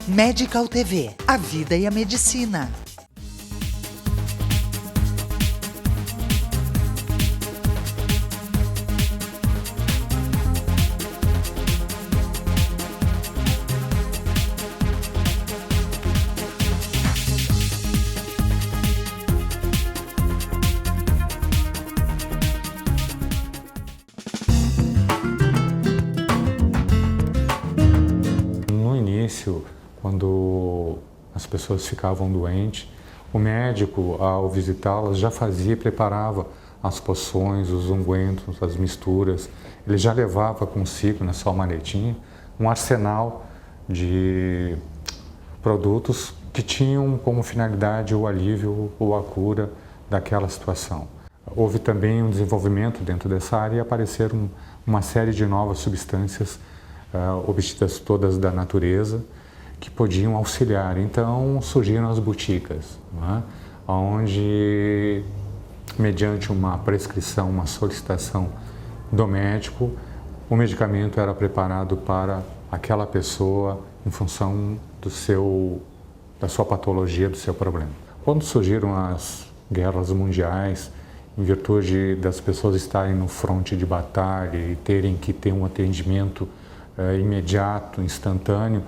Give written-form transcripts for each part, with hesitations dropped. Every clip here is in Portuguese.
Medical TV, a vida e a medicina. Quando as pessoas ficavam doentes, o médico, ao visitá-las, já fazia e preparava as poções, os ungüentos, as misturas. Ele já levava consigo, na sua maletinha, um arsenal de produtos que tinham como finalidade o alívio ou a cura daquela situação. Houve também um desenvolvimento dentro dessa área e apareceram uma série de novas substâncias obtidas todas da natureza, que podiam auxiliar. Então surgiram as boticas, né? Onde, mediante uma prescrição, uma solicitação do médico, o medicamento era preparado para aquela pessoa em função da sua patologia, do seu problema. Quando surgiram as guerras mundiais, em virtude das pessoas estarem no fronte de batalha e terem que ter um atendimento imediato, instantâneo,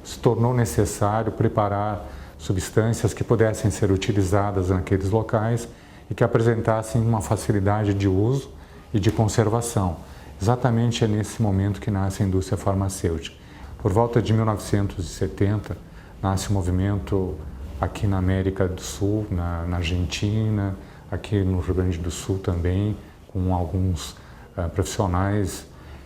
se tornou necessário preparar substâncias que pudessem ser utilizadas naqueles locais e que apresentassem uma facilidade de uso e de conservação. Exatamente é nesse momento que nasce a indústria farmacêutica. Por volta de 1970, nasce um movimento aqui na América do Sul, na Argentina, aqui no Rio Grande do Sul também, com alguns profissionais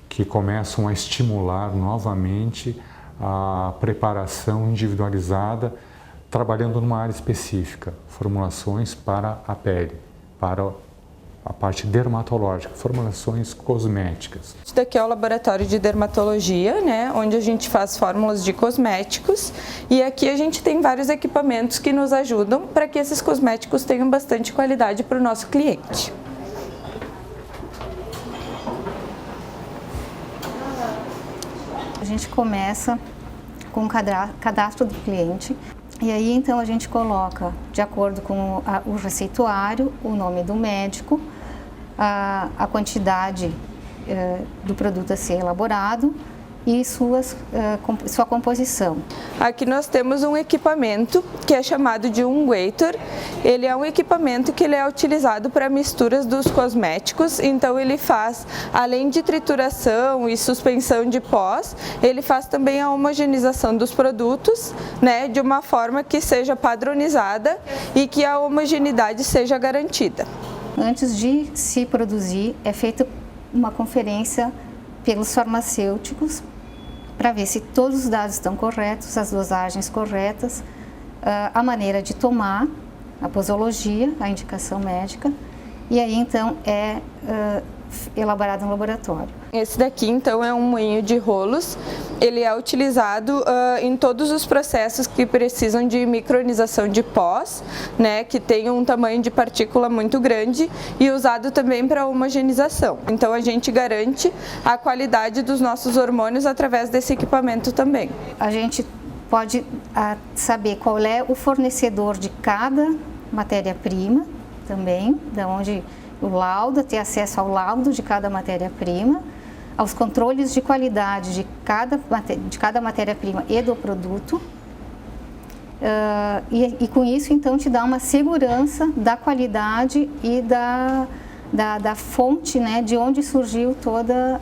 que começam a estimular novamente a preparação individualizada, trabalhando numa área específica, formulações para a pele, para a parte dermatológica, formulações cosméticas. Isso daqui é o laboratório de dermatologia, né, onde a gente faz fórmulas de cosméticos, e aqui a gente tem vários equipamentos que nos ajudam para que esses cosméticos tenham bastante qualidade para o nosso cliente. A gente começa com o cadastro do cliente e aí então a gente coloca, de acordo com o receituário, o nome do médico, a quantidade do produto a ser elaborado e sua composição. Aqui nós temos um equipamento que é chamado de ungüentor. Ele é um equipamento que ele é utilizado para misturas dos cosméticos, então ele faz, além de trituração e suspensão de pós, ele faz também a homogeneização dos produtos, né, de uma forma que seja padronizada e que a homogeneidade seja garantida. Antes de se produzir, é feita uma conferência pelos farmacêuticos para ver se todos os dados estão corretos, as dosagens corretas, a maneira de tomar, a posologia, a indicação médica, e aí então é elaborado no laboratório. Esse daqui então é um moinho de rolos. Ele é utilizado em todos os processos que precisam de micronização de pós, né, que tem um tamanho de partícula muito grande, e usado também para homogeneização. Então a gente garante a qualidade dos nossos hormônios através desse equipamento também. A gente pode saber qual é o fornecedor de cada matéria-prima também, da onde o laudo, ter acesso ao laudo de cada matéria-prima, aos controles de qualidade de cada matéria-prima e do produto, e com isso então te dá uma segurança da qualidade e da fonte, né, de onde surgiu toda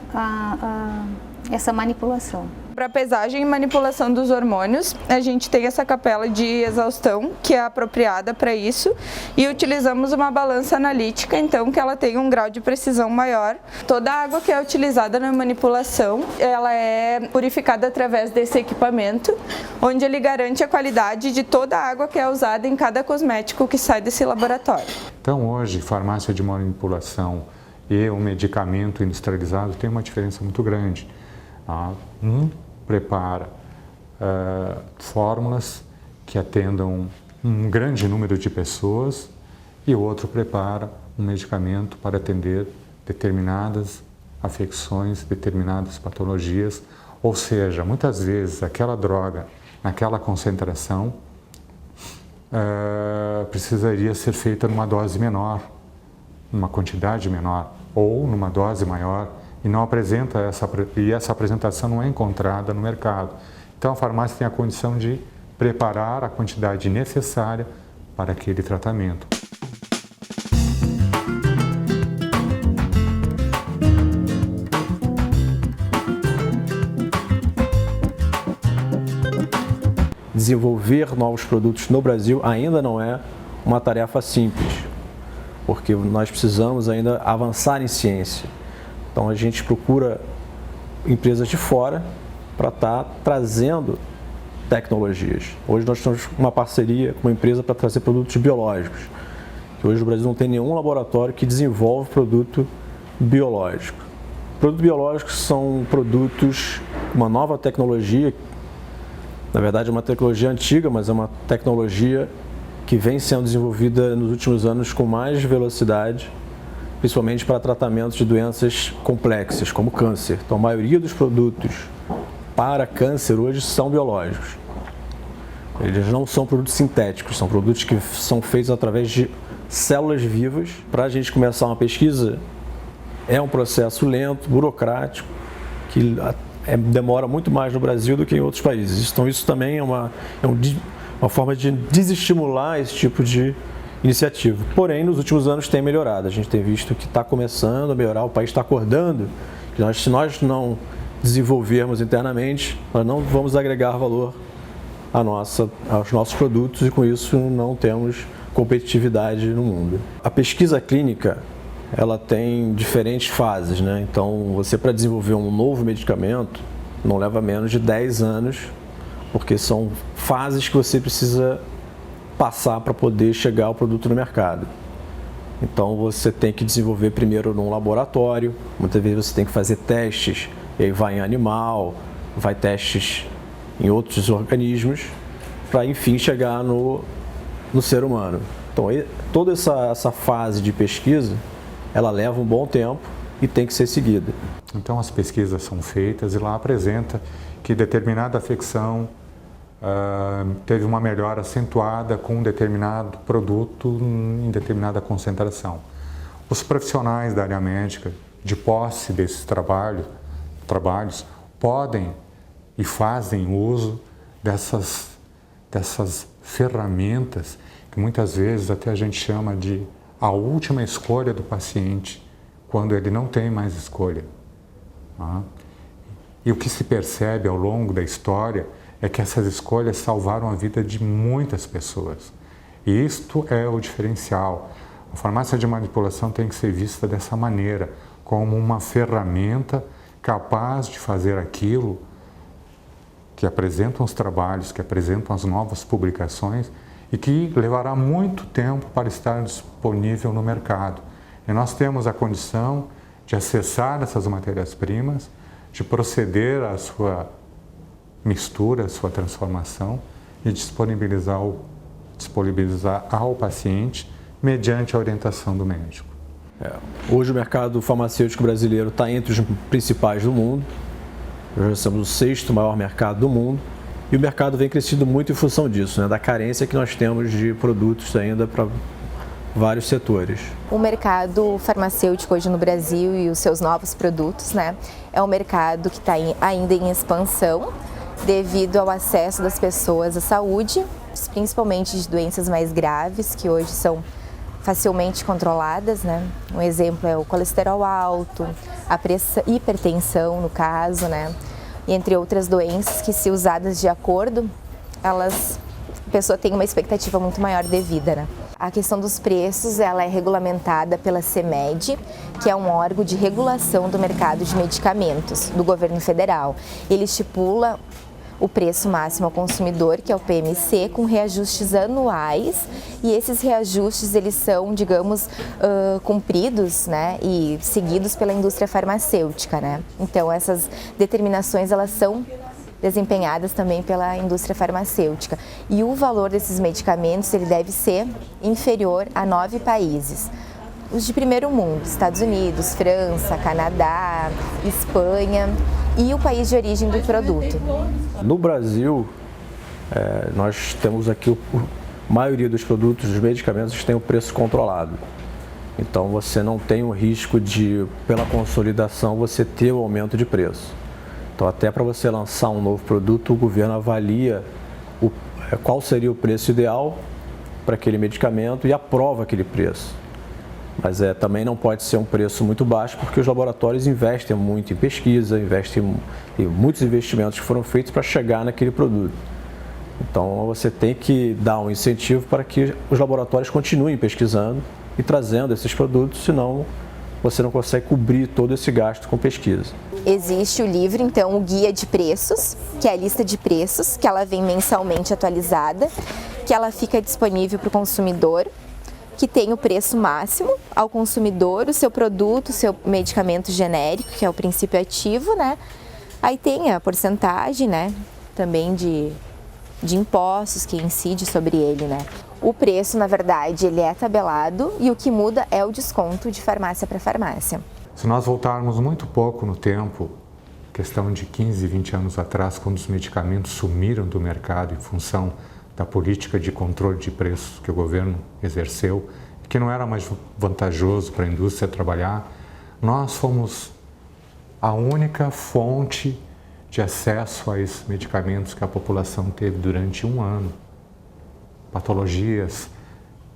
essa manipulação. Para pesagem e manipulação dos hormônios, a gente tem essa capela de exaustão, que é apropriada para isso, e utilizamos uma balança analítica, então, que ela tem um grau de precisão maior. Toda a água que é utilizada na manipulação, ela é purificada através desse equipamento, onde ele garante a qualidade de toda a água que é usada em cada cosmético que sai desse laboratório. Então, hoje, farmácia de manipulação e o medicamento industrializado tem uma diferença muito grande. Um prepara fórmulas que atendam um grande número de pessoas e o outro prepara um medicamento para atender determinadas afecções, determinadas patologias Ou seja, muitas vezes aquela droga, naquela concentração, precisaria ser feita numa dose menor, numa quantidade menor, ou numa dose maior, e não apresenta essa apresentação não é encontrada no mercado. Então a farmácia tem a condição de preparar a quantidade necessária para aquele tratamento. Desenvolver novos produtos no Brasil ainda não é uma tarefa simples, porque nós precisamos ainda avançar em ciência. Então a gente procura empresas de fora para estar trazendo tecnologias. Hoje nós temos uma parceria com uma empresa para trazer produtos biológicos, que hoje no Brasil não tem nenhum laboratório que desenvolve produto biológico. Produtos biológicos são produtos, uma nova tecnologia. Na verdade, é uma tecnologia antiga, mas é uma tecnologia que vem sendo desenvolvida nos últimos anos com mais velocidade, principalmente para tratamento de doenças complexas, como câncer. Então, a maioria dos produtos para câncer hoje são biológicos. Eles não são produtos sintéticos, são produtos que são feitos através de células vivas. Para a gente começar uma pesquisa, é um processo lento, burocrático, que demora muito mais no Brasil do que em outros países. Então isso também é uma forma de desestimular esse tipo de iniciativa. Porém, nos últimos anos tem melhorado. A gente tem visto que está começando a melhorar, o país está acordando, que se nós não desenvolvermos internamente, nós não vamos agregar valor aos nossos produtos e com isso não temos competitividade no mundo. A pesquisa clínica, ela tem diferentes fases, né? Então, você para desenvolver um novo medicamento não leva menos de 10 anos, porque são fases que você precisa passar para poder chegar ao produto no mercado. Então, você tem que desenvolver primeiro num laboratório, muitas vezes você tem que fazer testes, e aí vai em animal, vai testes em outros organismos, para enfim chegar no ser humano. Então, toda essa fase de pesquisa, ela leva um bom tempo e tem que ser seguida. Então as pesquisas são feitas e lá apresenta que determinada afecção teve uma melhora acentuada com um determinado produto em determinada concentração. Os profissionais da área médica, de posse desses trabalhos, podem e fazem uso dessas ferramentas que muitas vezes até a gente chama de a última escolha do paciente, quando ele não tem mais escolha. E o que se percebe ao longo da história é que essas escolhas salvaram a vida de muitas pessoas. E isto é o diferencial. A farmácia de manipulação tem que ser vista dessa maneira, como uma ferramenta capaz de fazer aquilo que apresentam os trabalhos, que apresentam as novas publicações, e que levará muito tempo para estar disponível no mercado. E nós temos a condição de acessar essas matérias-primas, de proceder à sua mistura, à sua transformação e disponibilizar ao paciente mediante a orientação do médico. Hoje o mercado farmacêutico brasileiro está entre os principais do mundo. Nós somos o 6º maior mercado do mundo. E o mercado vem crescendo muito em função disso, né, da carência que nós temos de produtos ainda para vários setores. O mercado farmacêutico hoje no Brasil e os seus novos produtos, né, é um mercado que está ainda em expansão devido ao acesso das pessoas à saúde, principalmente de doenças mais graves, que hoje são facilmente controladas, né? Um exemplo é o colesterol alto, a hipertensão no caso, né? E entre outras doenças que, se usadas de acordo, a pessoa tem uma expectativa muito maior de vida, né? A questão dos preços, ela é regulamentada pela CMED, que é um órgão de regulação do mercado de medicamentos do governo federal. Ele estipula o preço máximo ao consumidor, que é o PMC, com reajustes anuais, e esses reajustes eles são, digamos, cumpridos, né, e seguidos pela indústria farmacêutica, né? Então essas determinações elas são desempenhadas também pela indústria farmacêutica. E o valor desses medicamentos ele deve ser inferior a 9 países. Os de primeiro mundo, Estados Unidos, França, Canadá, Espanha. e o país de origem do produto. No Brasil, nós temos aqui a maioria dos produtos, dos medicamentos, tem o preço controlado. Então você não tem o risco de, pela consolidação, você ter o aumento de preço. Então até para você lançar um novo produto, o governo avalia qual seria o preço ideal para aquele medicamento e aprova aquele preço. Mas também não pode ser um preço muito baixo, porque os laboratórios investem muito em pesquisa, investem em muitos investimentos que foram feitos para chegar naquele produto. Então você tem que dar um incentivo para que os laboratórios continuem pesquisando e trazendo esses produtos, senão você não consegue cobrir todo esse gasto com pesquisa. Existe o livro, então, o Guia de Preços, que é a lista de preços, que ela vem mensalmente atualizada, que ela fica disponível para o consumidor, que tem o preço máximo ao consumidor, o seu produto, o seu medicamento genérico, que é o princípio ativo, né? Aí tem a porcentagem, né, também de impostos que incide sobre ele, né? O preço, na verdade, ele é tabelado e o que muda é o desconto de farmácia para farmácia. Se nós voltarmos muito pouco no tempo, questão de 15, 20 anos atrás, quando os medicamentos sumiram do mercado em função da política de controle de preços que o governo exerceu, que não era mais vantajoso para a indústria trabalhar, nós fomos a única fonte de acesso a esses medicamentos que a população teve durante um ano. Patologias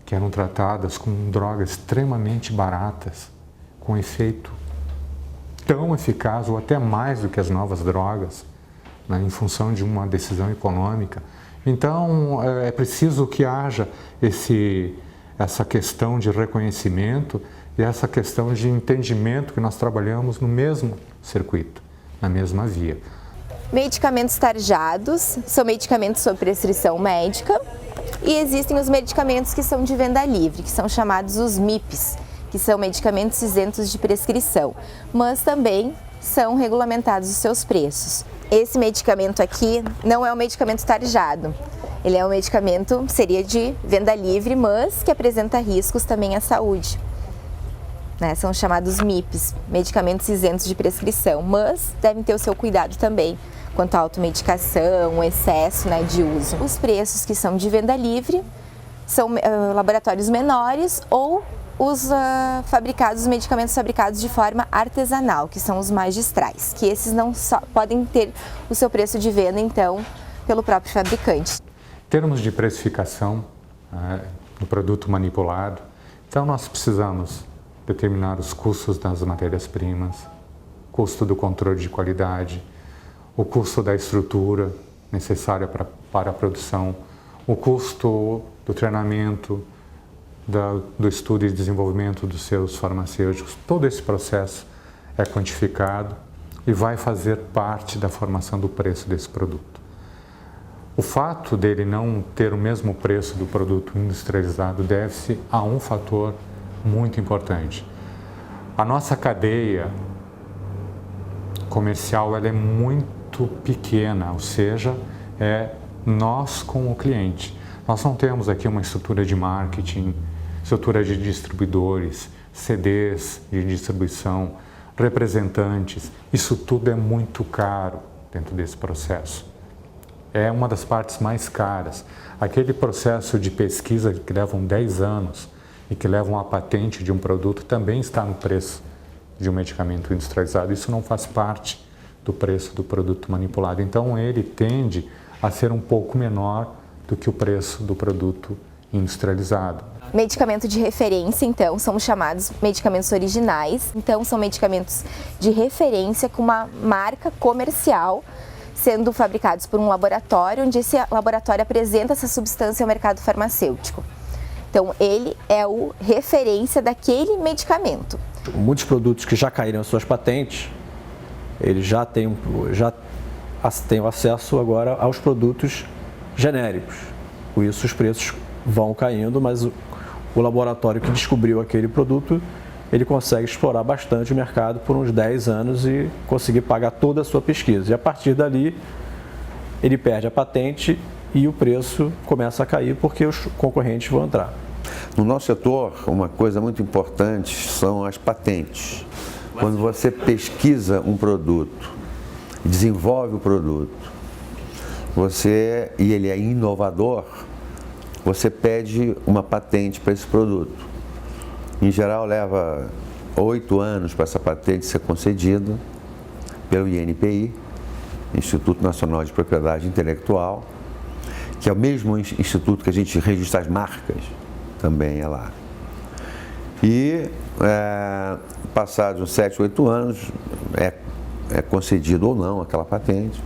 que eram tratadas com drogas extremamente baratas, com efeito tão eficaz ou até mais do que as novas drogas, né, em função de uma decisão econômica. Então, é preciso que haja essa questão de reconhecimento e essa questão de entendimento que nós trabalhamos no mesmo circuito, na mesma via. Medicamentos tarjados são medicamentos sob prescrição médica e existem os medicamentos que são de venda livre, que são chamados os MIPs, que são medicamentos isentos de prescrição, mas também são regulamentados os seus preços. Esse medicamento aqui não é um medicamento tarjado, ele é um medicamento, seria de venda livre, mas que apresenta riscos também à saúde. Né? São chamados MIPs, medicamentos isentos de prescrição, mas devem ter o seu cuidado também quanto à automedicação, excesso, né, de uso. Os preços que são de venda livre são laboratórios menores ou os medicamentos fabricados de forma artesanal, que são os magistrais, que esses não só podem ter o seu preço de venda, então, pelo próprio fabricante. Em termos de precificação do produto manipulado, então nós precisamos determinar os custos das matérias-primas, custo do controle de qualidade, o custo da estrutura necessária para a produção, o custo do treinamento, do estudo e desenvolvimento dos seus farmacêuticos. Todo esse processo é quantificado e vai fazer parte da formação do preço desse produto. O fato dele não ter o mesmo preço do produto industrializado deve-se a um fator muito importante. A nossa cadeia comercial ela é muito pequena, ou seja, é nós com o cliente. Nós não temos aqui uma estrutura de marketing, estrutura de distribuidores, CDs de distribuição, representantes. Isso tudo é muito caro dentro desse processo. É uma das partes mais caras. Aquele processo de pesquisa que levam 10 anos e que levam a patente de um produto também está no preço de um medicamento industrializado. Isso não faz parte do preço do produto manipulado. Então, ele tende a ser um pouco menor do que o preço do produto industrializado. Medicamento de referência, então, são chamados medicamentos originais. Então, são medicamentos de referência com uma marca comercial, sendo fabricados por um laboratório, onde esse laboratório apresenta essa substância ao mercado farmacêutico. Então, ele é o referência daquele medicamento. Muitos produtos que já caíram as suas patentes, eles já têm o acesso agora aos produtos genéricos. Com isso, os preços vão caindo, mas o laboratório que descobriu aquele produto, ele consegue explorar bastante o mercado por uns 10 anos e conseguir pagar toda a sua pesquisa. E a partir dali, ele perde a patente e o preço começa a cair porque os concorrentes vão entrar. No nosso setor, uma coisa muito importante são as patentes. Quando você pesquisa um produto desenvolve o produto, e ele é inovador, você pede uma patente para esse produto. Em geral, leva 8 anos para essa patente ser concedida pelo INPI, Instituto Nacional de Propriedade Intelectual, que é o mesmo instituto que a gente registra as marcas, também é lá. E, passados uns 7, 8 anos, é concedido ou não aquela patente,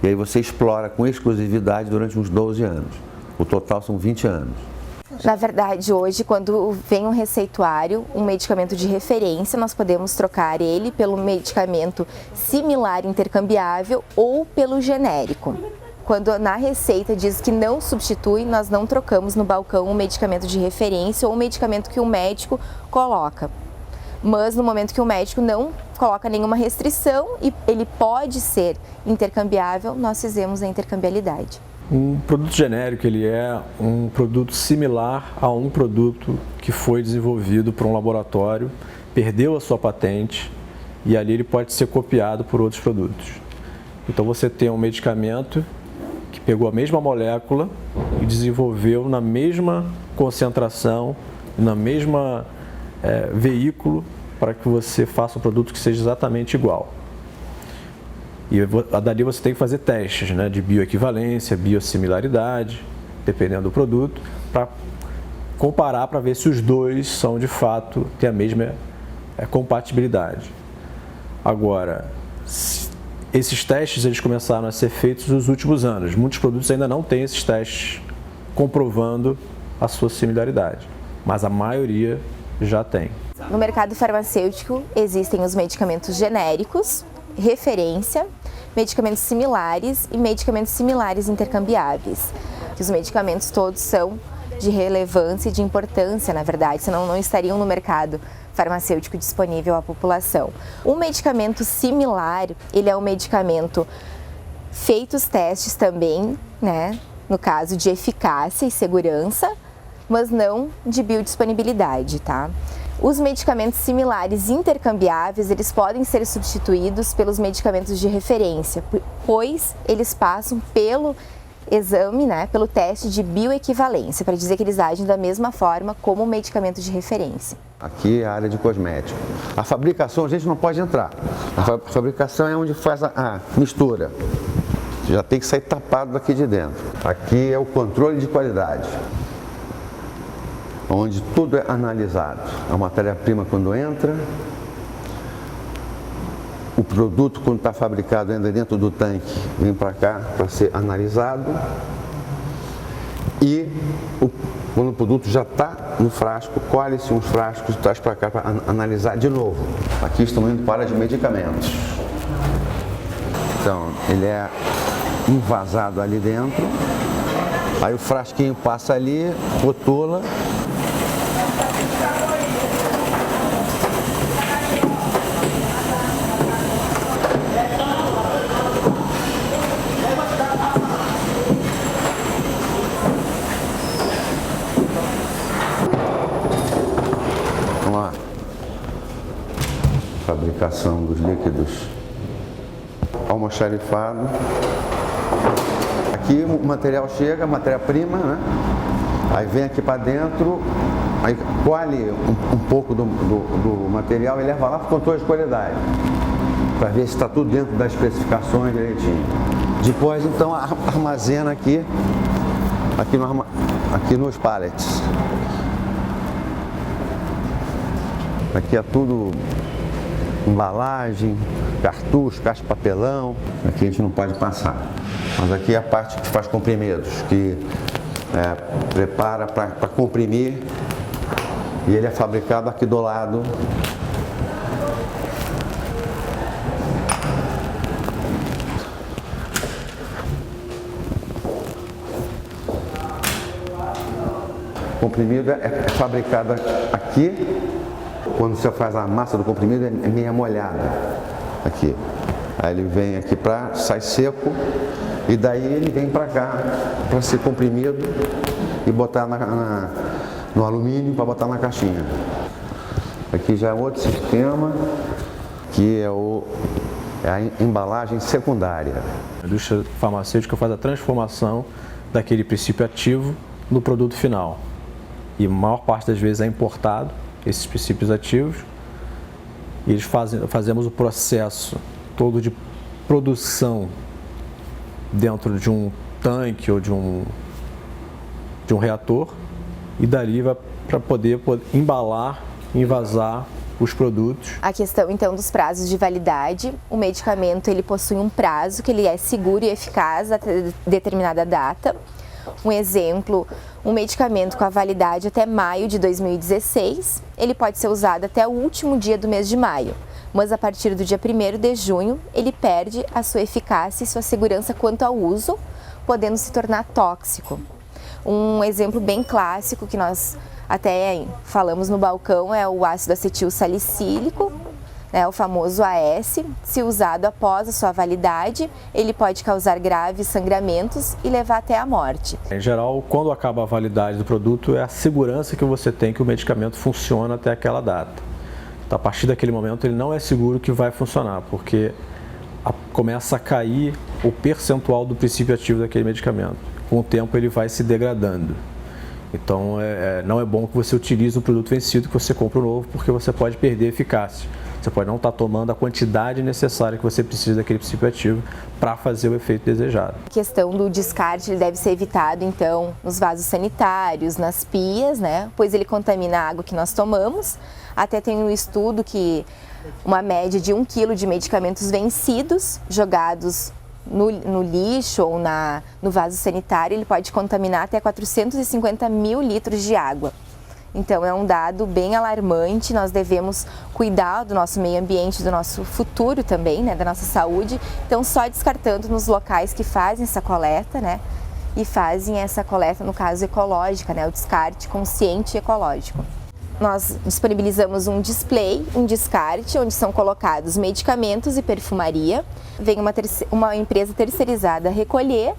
e aí você explora com exclusividade durante uns 12 anos. O total são 20 anos. Na verdade, hoje, quando vem um receituário, um medicamento de referência, nós podemos trocar ele pelo medicamento similar intercambiável ou pelo genérico. Quando na receita diz que não substitui, nós não trocamos no balcão um medicamento de referência ou um medicamento que o médico coloca. Mas no momento que o médico não coloca nenhuma restrição e ele pode ser intercambiável, nós fizemos a intercambiabilidade. Um produto genérico, ele é um produto similar a um produto que foi desenvolvido por um laboratório, perdeu a sua patente e ali ele pode ser copiado por outros produtos. Então você tem um medicamento que pegou a mesma molécula e desenvolveu na mesma concentração, na mesma veículo, para que você faça um produto que seja exatamente igual. E dali você tem que fazer testes, né, de bioequivalência, biosimilaridade, dependendo do produto, para comparar para ver se os dois são de fato, têm a mesma compatibilidade. Agora, esses testes eles começaram a ser feitos nos últimos anos. Muitos produtos ainda não têm esses testes comprovando a sua similaridade, mas a maioria já tem. No mercado farmacêutico existem os medicamentos genéricos, referência, medicamentos similares e medicamentos similares intercambiáveis. Os medicamentos todos são de relevância e de importância, na verdade, senão não estariam no mercado farmacêutico disponível à população. Um medicamento similar, ele é um medicamento feitos testes também, né, no caso de eficácia e segurança, mas não de biodisponibilidade, tá? Os medicamentos similares intercambiáveis, eles podem ser substituídos pelos medicamentos de referência, pois eles passam pelo exame, né, pelo teste de bioequivalência, para dizer que eles agem da mesma forma como o medicamento de referência. Aqui é a área de cosmético. A fabricação a gente não pode entrar. A fabricação é onde faz a mistura. Já tem que sair tapado daqui de dentro. Aqui é o controle de qualidade, onde tudo é analisado. A matéria-prima quando entra, o produto quando está fabricado ainda dentro do tanque, vem para cá para ser analisado e quando o produto já está no frasco, colhe-se uns frascos e traz para cá para analisar de novo. Aqui estamos indo para a área de medicamentos. Então, ele é envasado ali dentro, aí o frasquinho passa ali, rotula, fabricação dos líquidos almoxarifado. Aqui o material chega, a matéria-prima, né? Aí vem aqui para dentro, aí colhe um pouco do material e leva lá para o controle de qualidade, para ver se está tudo dentro das especificações direitinho. Depois então armazena aqui nos pallets. Aqui é tudo embalagem, cartucho, caixa de papelão. Aqui a gente não pode passar. Mas aqui é a parte que faz comprimidos, que prepara para comprimir, e ele é fabricado aqui do lado. O comprimido é fabricado aqui. Quando você faz a massa do comprimido, é meio molhada aqui. Aí ele vem aqui sai seco, e daí ele vem para cá para ser comprimido e botar no alumínio para botar na caixinha. Aqui já é outro sistema, que é o é a embalagem secundária. A indústria farmacêutica faz a transformação daquele princípio ativo no produto final. E a maior parte das vezes é importado, esses princípios ativos, e eles fazemos o processo todo de produção dentro de um tanque ou de um reator, e dali vai para poder embalar, envasar os produtos. A questão então dos prazos de validade, o medicamento ele possui um prazo que ele é seguro e eficaz até determinada data. Um exemplo, um medicamento com a validade até maio de 2016, ele pode ser usado até o último dia do mês de maio, mas a partir do dia 1º de junho ele perde a sua eficácia e sua segurança quanto ao uso, podendo se tornar tóxico. Um exemplo bem clássico que nós até falamos no balcão é o ácido acetil salicílico, o famoso AS. Se usado após a sua validade, ele pode causar graves sangramentos e levar até a morte. Em geral, quando acaba a validade do produto, é a segurança que você tem que o medicamento funciona até aquela data. Então, a partir daquele momento, ele não é seguro que vai funcionar, porque começa a cair o percentual do princípio ativo daquele medicamento. Com o tempo, ele vai se degradando. Então, não é bom que você utilize um produto vencido, que você compre um novo, porque você pode perder a eficácia. Você pode não estar tomando a quantidade necessária que você precisa daquele princípio ativo para fazer o efeito desejado. A questão do descarte ele deve ser evitado, então, nos vasos sanitários, nas pias, pois ele contamina a água que nós tomamos. Até tem um estudo que uma média de 1 quilo de medicamentos vencidos, jogados no lixo ou no vaso sanitário, ele pode contaminar até 450 mil litros de água. Então é um dado bem alarmante, nós devemos cuidar do nosso meio ambiente, do nosso futuro também, da nossa saúde. Então só descartando nos locais que fazem essa coleta, e fazem essa coleta, no caso ecológica, o descarte consciente e ecológico. Nós disponibilizamos um display, um descarte, onde são colocados medicamentos e perfumaria. Vem uma empresa terceirizada recolher,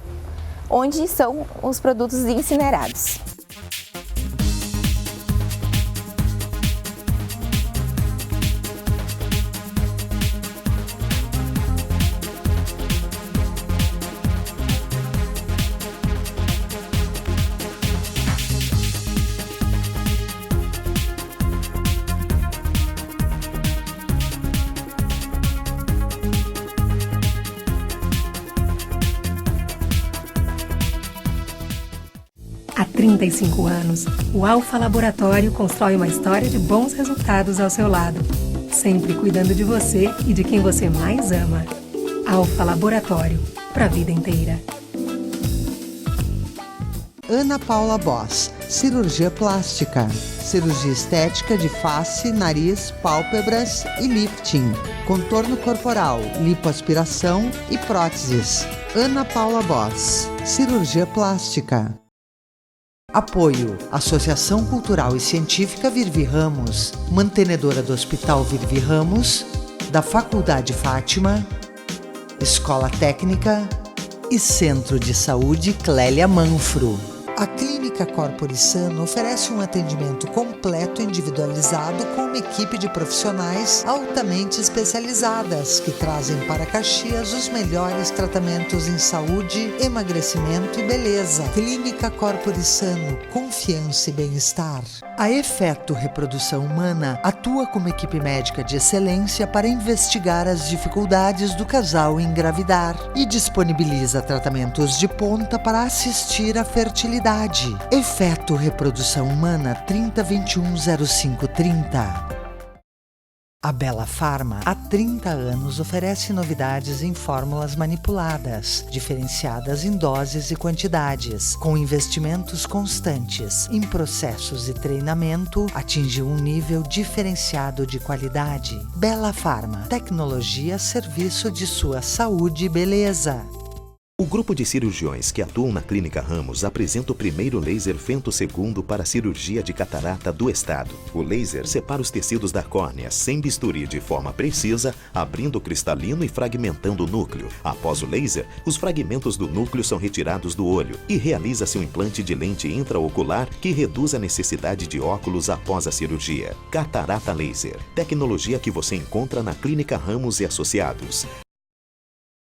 onde são os produtos incinerados. Há 35 anos, o Alfa Laboratório constrói uma história de bons resultados ao seu lado, sempre cuidando de você e de quem você mais ama. Alfa Laboratório, para a vida inteira. Ana Paula Boss, cirurgia plástica, cirurgia estética de face, nariz, pálpebras e lifting, contorno corporal, lipoaspiração e próteses. Ana Paula Boss, cirurgia plástica. Apoio: Associação Cultural e Científica Virvi Ramos, mantenedora do Hospital Virvi Ramos, da Faculdade Fátima, Escola Técnica e Centro de Saúde Clélia Manfro. A Clínica Corpore Sano oferece um atendimento completo individualizado com uma equipe de profissionais altamente especializadas que trazem para Caxias os melhores tratamentos em saúde, emagrecimento e beleza. Clínica Corpore Sano, confiança e bem-estar. A Efeto Reprodução Humana atua como equipe médica de excelência para investigar as dificuldades do casal em engravidar e disponibiliza tratamentos de ponta para assistir à fertilidade. Efeto Reprodução Humana 30210530. A Bela Farma, há 30 anos, oferece novidades em fórmulas manipuladas, diferenciadas em doses e quantidades, com investimentos constantes em processos e treinamento, atinge um nível diferenciado de qualidade. Bela Farma, tecnologia a serviço de sua saúde e beleza. O grupo de cirurgiões que atuam na Clínica Ramos apresenta o primeiro laser femtosegundo para cirurgia de catarata do estado. O laser separa os tecidos da córnea sem bisturi de forma precisa, abrindo o cristalino e fragmentando o núcleo. Após o laser, os fragmentos do núcleo são retirados do olho e realiza-se um implante de lente intraocular que reduz a necessidade de óculos após a cirurgia. Catarata Laser, tecnologia que você encontra na Clínica Ramos e Associados.